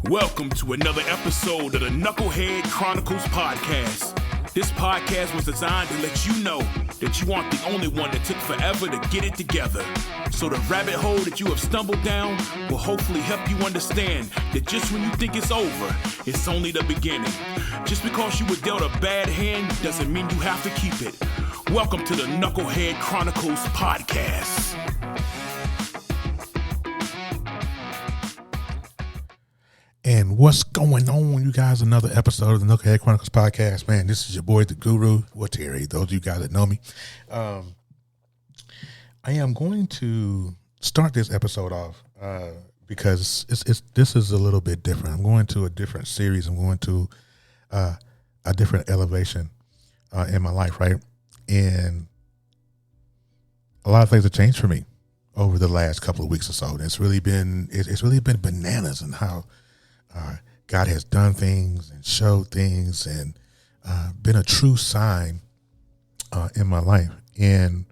Welcome to another episode of the Knucklehead Chronicles podcast. This podcast was designed to let you know that you aren't the only one that took forever to get it together. So the rabbit hole that you have stumbled down will hopefully help you understand that just when you think it's over, it's only the beginning. Just because you were dealt a bad hand doesn't mean you have to keep it. Welcome to the Knucklehead Chronicles podcast. And what's going on, you guys? Another episode of the Knucklehead Chronicles podcast. Man, this is your boy, the Guru. Well, Terry, those of you guys that know me. I am going to start this episode off because this is a little bit different. I'm going to a different series. I'm going to a different elevation in my life, right? And a lot of things have changed for me over the last couple of weeks or so. And it's really been bananas in how God has done things and showed things and been a true sign in my life. And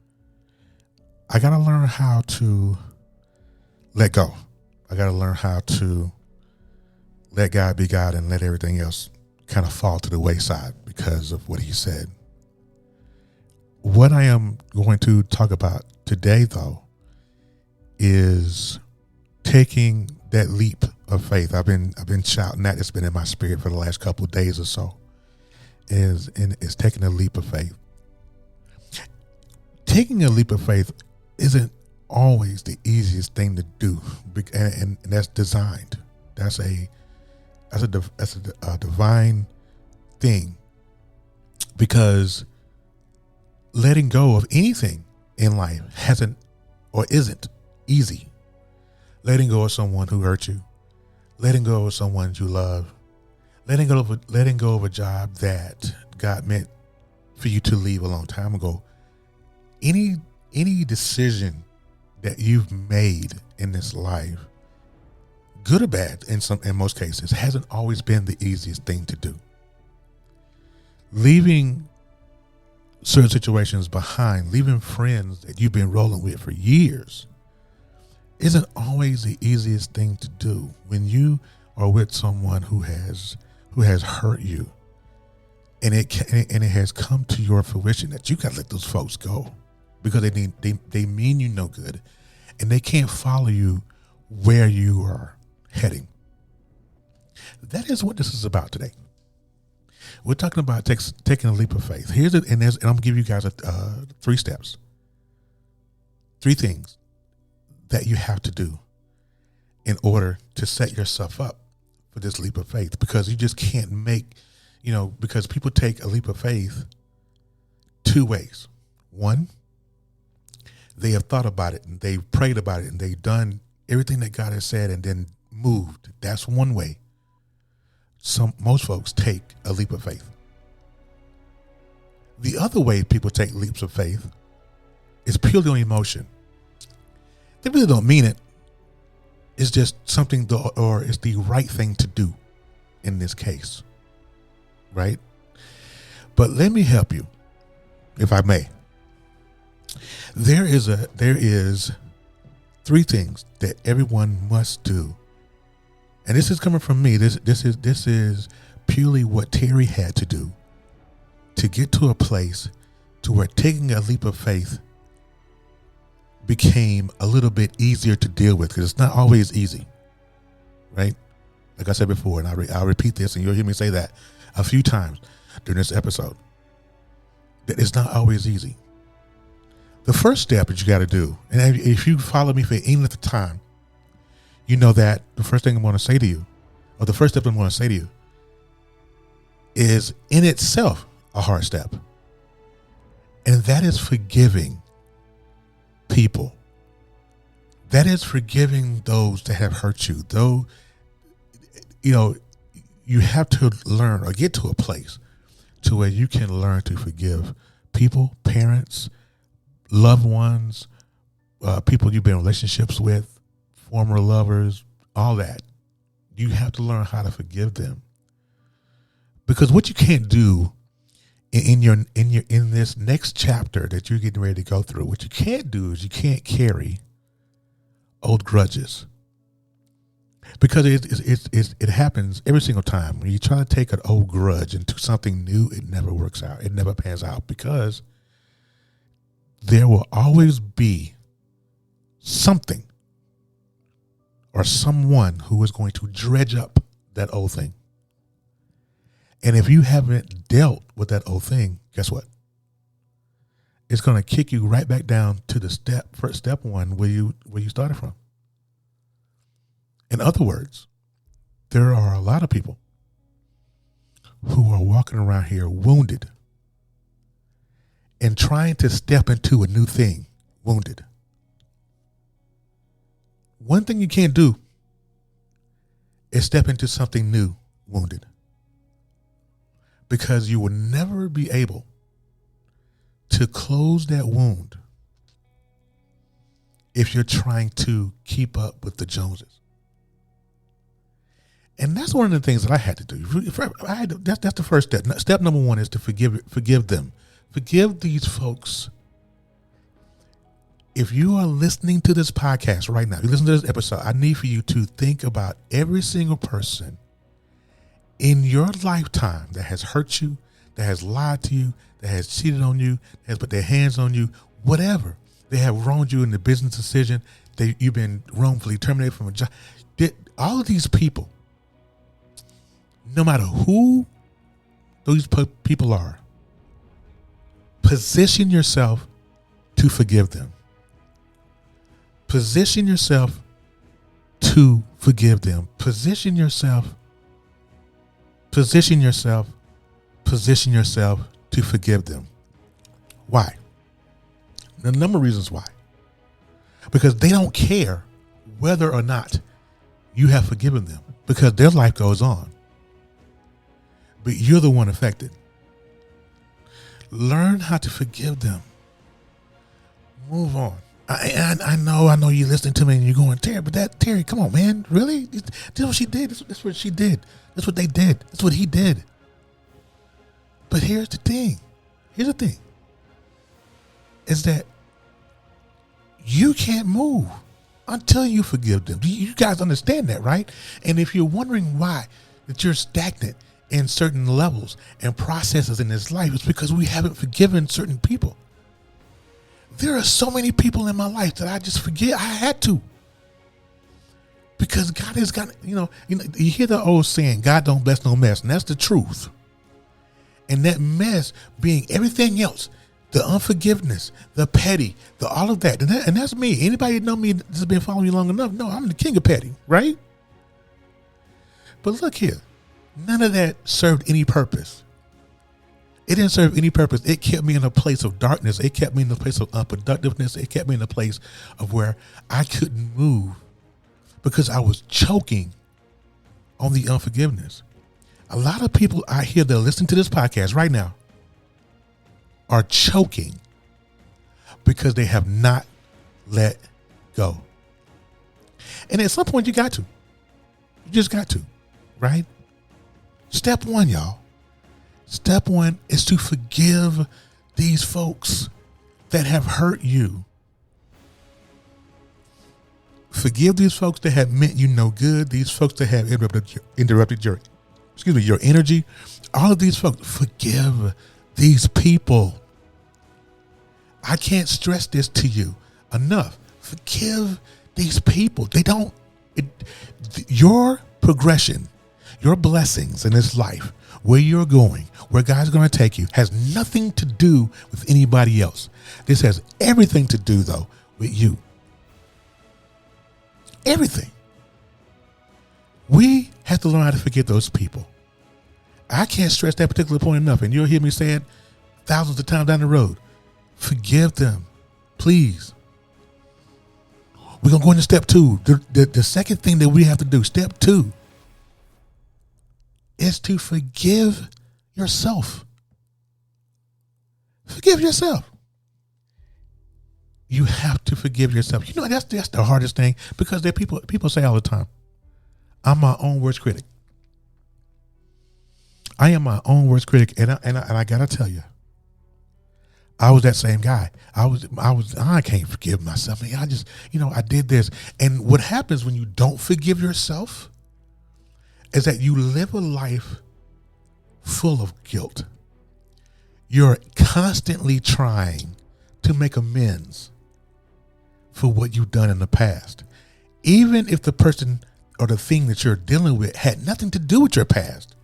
I got to learn how to let go. I got to learn how to let God be God and let everything else kind of fall to the wayside because of what he said. What I am going to talk about today, though, is taking that leap of faith. I've been shouting that. It's been in my spirit for the last couple of days or so. Is taking a leap of faith. Taking a leap of faith isn't always the easiest thing to do, and that's designed. That's a divine thing, because letting go of anything in life isn't easy. Letting go of someone who hurt you, letting go of someone you love, letting go of a job that God meant for you to leave a long time ago. Any decision that you've made in this life, good or bad, in most cases, hasn't always been the easiest thing to do. Leaving certain situations behind, leaving friends that you've been rolling with for years, isn't always the easiest thing to do when you are with someone who has hurt you, and it has come to your fruition that you got to let those folks go because they mean you no good, and they can't follow you where you are heading. That is what this is about today. We're talking about taking a leap of faith. And I'm gonna give you guys 3 steps, 3 things that you have to do in order to set yourself up for this leap of faith, because you just can't because people take a leap of faith 2 ways. One, they have thought about it and they've prayed about it and they've done everything that God has said and then moved. That's one way. Most folks take a leap of faith. The other way people take leaps of faith is purely on emotion. They really don't mean it. It's just something, or it's the right thing to do in this case, right? But let me help you, if I may. There is 3 things that everyone must do, and this is coming from me. This is purely what Terry had to do to get to a place to where taking a leap of faith became a little bit easier to deal with, because it's not always easy, right? Like I said before, and I'll repeat this, and you'll hear me say that a few times during this episode, that it's not always easy. The first step that you got to do, and if you follow me for any length of time, you know that the first thing I'm going to say to you, or the first step I'm going to say to you, is in itself a hard step, and that is forgiving people. That is forgiving those that have hurt you. Though, you have to learn or get to a place to where you can learn to forgive people, parents, loved ones, people you've been in relationships with, former lovers, all that. You have to learn how to forgive them, because what you can't do in this next chapter that you're getting ready to go through, what you can't do is you can't carry old grudges. Because it happens every single time. When you try to take an old grudge into something new, it never works out. It never pans out because there will always be something or someone who is going to dredge up that old thing. And if you haven't dealt with that old thing, guess what? It's going to kick you right back down to the step one where you started from. In other words, there are a lot of people who are walking around here wounded and trying to step into a new thing wounded. One thing you can't do is step into something new wounded, because you will never be able to close that wound if you're trying to keep up with the Joneses. And that's one of the things that I had to do. That's the first step. Step number one is to forgive them. Forgive these folks. If you are listening to this podcast right now, you listen to this episode, I need for you to think about every single person in your lifetime that has hurt you, that has lied to you, that has cheated on you, that has put their hands on you, whatever. They have wronged you in the business decision. You've been wrongfully terminated from a job. All of these people, no matter who those people are, position yourself to forgive them. Position yourself to forgive them. Position yourself to forgive them. Why? The number of reasons why. Because they don't care whether or not you have forgiven them, because their life goes on. But you're the one affected. Learn how to forgive them. Move on. I know you're listening to me and you're going, Terry, come on, man. Really? That's what she did. That's what she did. That's what they did. That's what he did. But here's the thing. Is that you can't move until you forgive them. You guys understand that, right? And if you're wondering why that you're stagnant in certain levels and processes in this life, it's because we haven't forgiven certain people. There are so many people in my life that I just forget I had to. Because God has got, you hear the old saying, God don't bless no mess. And that's the truth. And that mess being everything else, the unforgiveness, the petty, all of that. And that's me. Anybody know me that's been following me long enough? No, I'm the king of petty, right? But look here. None of that served any purpose. It didn't serve any purpose. It kept me in a place of darkness. It kept me in a place of unproductiveness. It kept me in a place of where I couldn't move because I was choking on the unforgiveness. A lot of people out here that are listening to this podcast right now are choking because they have not let go. And at some point you got to. You just got to, right? Step one, y'all. Step one is to forgive these folks that have hurt you. Forgive these folks that have meant you no good. These folks that have interrupted your energy. All of these folks, forgive these people. I can't stress this to you enough. Forgive these people. Your progression, your blessings in this life, where you're going, where God's going to take you, has nothing to do with anybody else. This has everything to do, though, with you. Everything. We have to learn how to forget those people. I can't stress that particular point enough, and you'll hear me say it thousands of times down the road. Forgive them, please. We're going to go into step two. The second thing that we have to do, step two, is to forgive yourself. Forgive yourself. You have to forgive yourself. You know, that's the hardest thing, because there people say all the time, I'm my own worst critic. I am my own worst critic, and I gotta tell you, I was that same guy. I can't forgive myself. I mean, I just, I did this. And what happens when you don't forgive yourself is that you live a life full of guilt. You're constantly trying to make amends for what you've done in the past. Even if the person or the thing that you're dealing with had nothing to do with your past,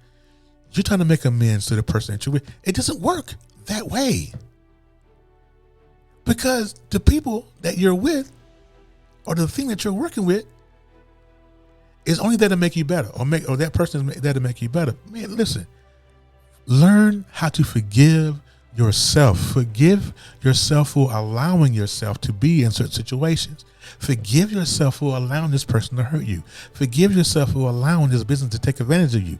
you're trying to make amends to the person that you're with. It doesn't work that way. Because the people that you're with or the thing that you're working with is only there to make you better, or that person is there to make you better. Man, listen, learn how to forgive yourself. Forgive yourself for allowing yourself to be in certain situations. Forgive yourself for allowing this person to hurt you. Forgive yourself for allowing this business to take advantage of you.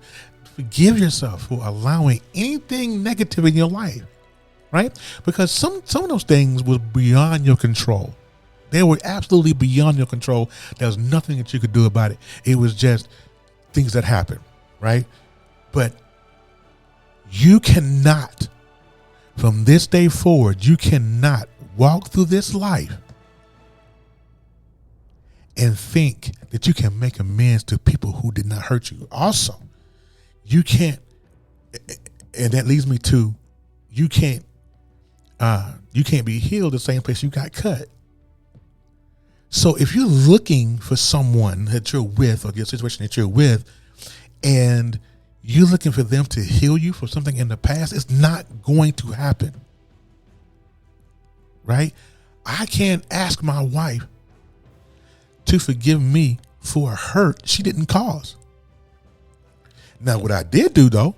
Forgive yourself for allowing anything negative in your life, right? Because some of those things was beyond your control. They were absolutely beyond your control. There was nothing that you could do about it. It was just things that happened, right? But you cannot, from this day forward, you cannot walk through this life and think that you can make amends to people who did not hurt you. Also, you can't, and that leads me to, you can't be healed the same place you got cut. So if you're looking for someone that you're with, or the situation that you're with, and you're looking for them to heal you for something in the past, it's not going to happen, right? I can't ask my wife to forgive me for a hurt she didn't cause. Now, what I did do, though,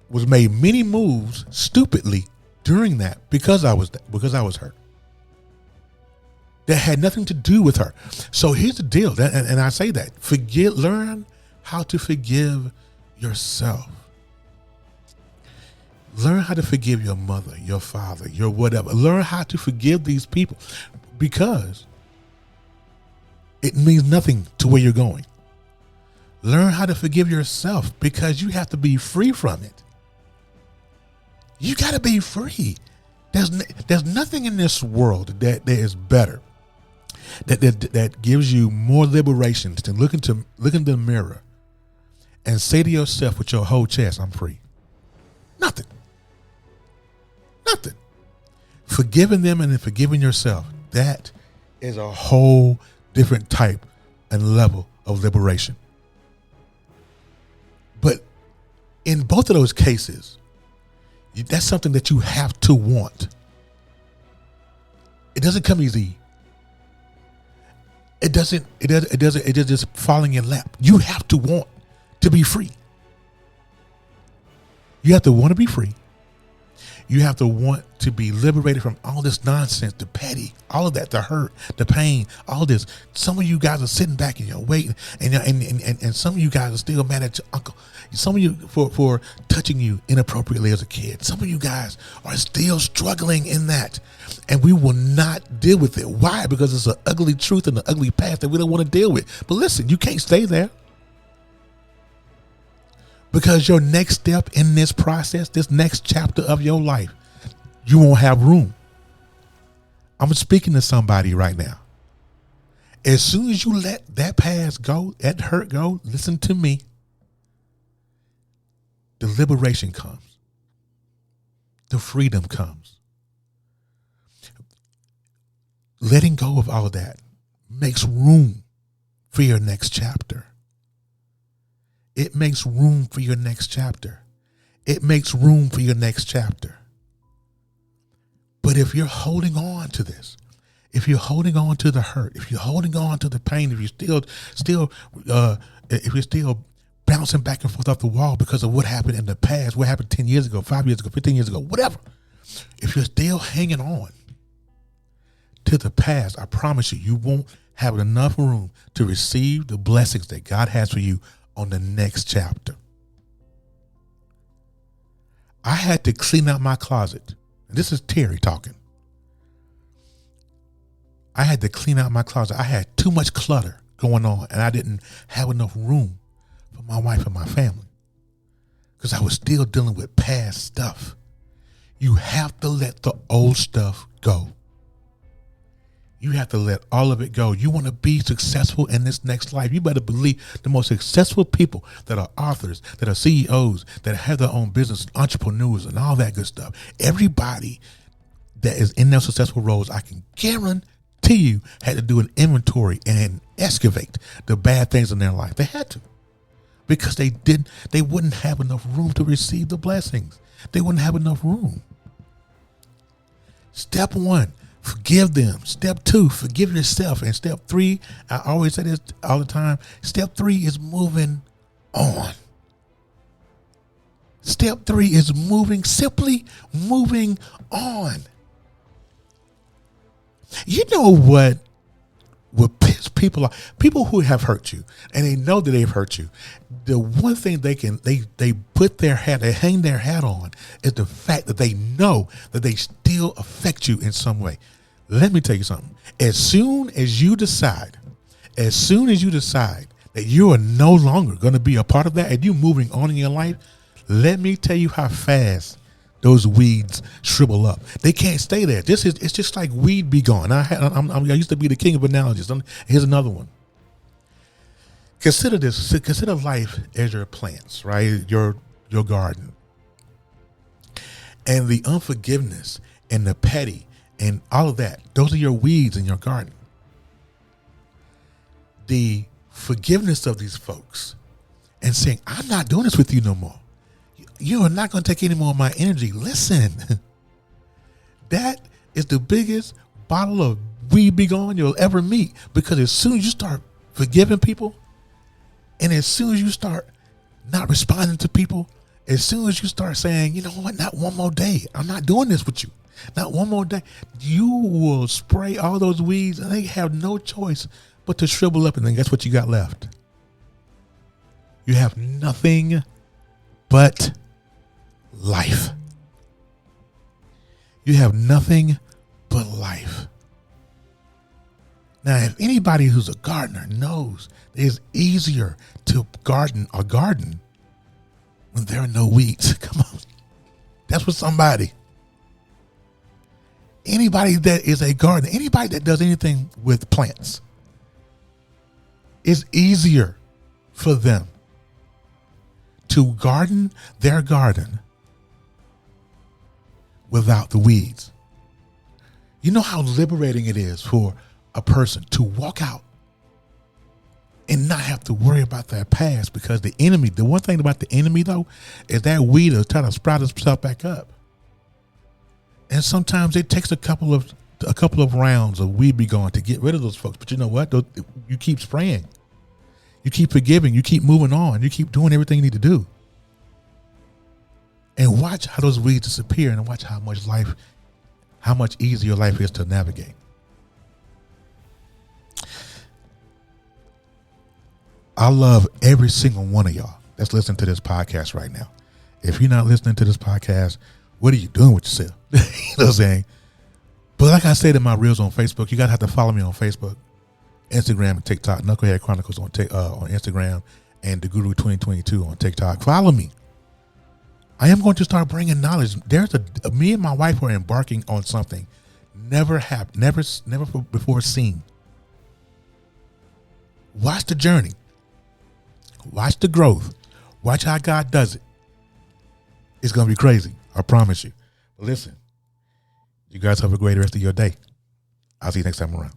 was made many moves stupidly during that because I was hurt. That had nothing to do with her. So here's the deal, and I say that. Learn how to forgive yourself. Learn how to forgive your mother, your father, your whatever. Learn how to forgive these people, because it means nothing to where you're going. Learn how to forgive yourself, because you have to be free from it. You got to be free. There's nothing in this world that is better, that gives you more liberation to look in the mirror and say to yourself with your whole chest, I'm free. Nothing. Forgiving them and then forgiving yourself, that is a whole different type and level of liberation. But in both of those cases, that's something that you have to want. It doesn't come easy. It doesn't just falling in lap. You have to want to be free. You have to want to be free. You have to want to be liberated from all this nonsense, the petty, all of that, the hurt, the pain, all this. Some of you guys are sitting back and you're waiting, and some of you guys are still mad at your uncle. Some of you for touching you inappropriately as a kid. Some of you guys are still struggling in that, and we will not deal with it. Why? Because it's an ugly truth and an ugly past that we don't want to deal with. But listen, you can't stay there. Because your next step in this process, this next chapter of your life, you won't have room. I'm speaking to somebody right now. As soon as you let that past go, that hurt go, listen to me, the liberation comes. The freedom comes. Letting go of all of that makes room for your next chapter. It makes room for your next chapter. It makes room for your next chapter. But if you're holding on to this, if you're holding on to the hurt, if you're holding on to the pain, if you're still bouncing back and forth off the wall because of what happened in the past, what happened 10 years ago, 5 years ago, 15 years ago, whatever. If you're still hanging on to the past, I promise you, you won't have enough room to receive the blessings that God has for you on the next chapter. I had to clean out my closet. This is Terry talking. I had to clean out my closet. I had too much clutter going on, and I didn't have enough room for my wife and my family because I was still dealing with past stuff. You have to let the old stuff go. You have to let all of it go. You want to be successful in this next life. You better believe the most successful people that are authors, that are CEOs, that have their own business, entrepreneurs, and all that good stuff. Everybody that is in their successful roles, I can guarantee you, had to do an inventory and excavate the bad things in their life. They had to, because they wouldn't have enough room to receive the blessings. They wouldn't have enough room. Step 1, forgive them. Step 2, forgive yourself. And step 3, I always say this all the time, step 3 is moving on. Step 3 is simply moving on. You know what piss people off? People who have hurt you and they know that they've hurt you. The one thing they put their hat, they hang their hat on, is the fact that they know that they still affect you in some way. Let me tell you something. As soon as you decide that you are no longer going to be a part of that and you're moving on in your life, let me tell you how fast those weeds shrivel up. They can't stay there. It's just like weed be gone. I used to be the king of analogies. Here's another one. Consider this. Consider life as your plants, right? Your garden. And the unforgiveness and the petty and all of that, those are your weeds in your garden. The forgiveness of these folks and saying, I'm not doing this with you no more. You are not going to take any more of my energy. Listen, that is the biggest bottle of weed be gone you'll ever meet, because as soon as you start forgiving people, and as soon as you start not responding to people, as soon as you start saying, you know what, not one more day, I'm not doing this with you, not one more day, you will spray all those weeds and they have no choice but to shrivel up. And then guess what you got left? You have nothing but life. You have nothing but life. Now, if anybody who's a gardener knows that it's easier to garden a garden when there are no weeds, come on. That's for somebody. Anybody that is a gardener, anybody that does anything with plants, it's easier for them to garden their garden without the weeds. You know how liberating it is for a person to walk out and not have to worry about their past, because the enemy, the one thing about the enemy though, is that weed will try to sprout itself back up. And sometimes it takes a couple of rounds of weed be gone to get rid of those folks. But you know what? You keep spraying. You keep forgiving. You keep moving on. You keep doing everything you need to do. And watch how those weeds disappear, and watch how much easier life is to navigate. I love every single one of y'all that's listening to this podcast right now. If you're not listening to this podcast, what are you doing with yourself? You know what I'm saying? But like I said in my reels on Facebook, you gotta have to follow me on Facebook, Instagram, and TikTok. Knucklehead Chronicles on Instagram, and The Guru 2022 on TikTok. Follow me. I am going to start bringing knowledge. Me and my wife are embarking on something never before seen. Watch the journey. Watch the growth. Watch how God does it. It's going to be crazy. I promise you. But listen, you guys have a great rest of your day. I'll see you next time around.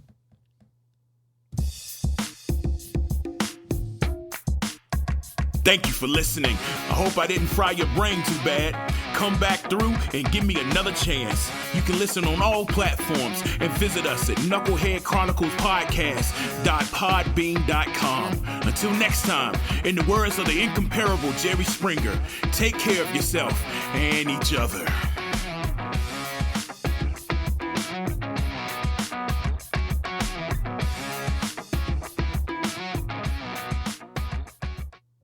Thank you for listening. I hope I didn't fry your brain too bad. Come back through and give me another chance. You can listen on all platforms and visit us at knuckleheadchroniclespodcast.podbean.com. Until next time, in the words of the incomparable Jerry Springer, take care of yourself and each other.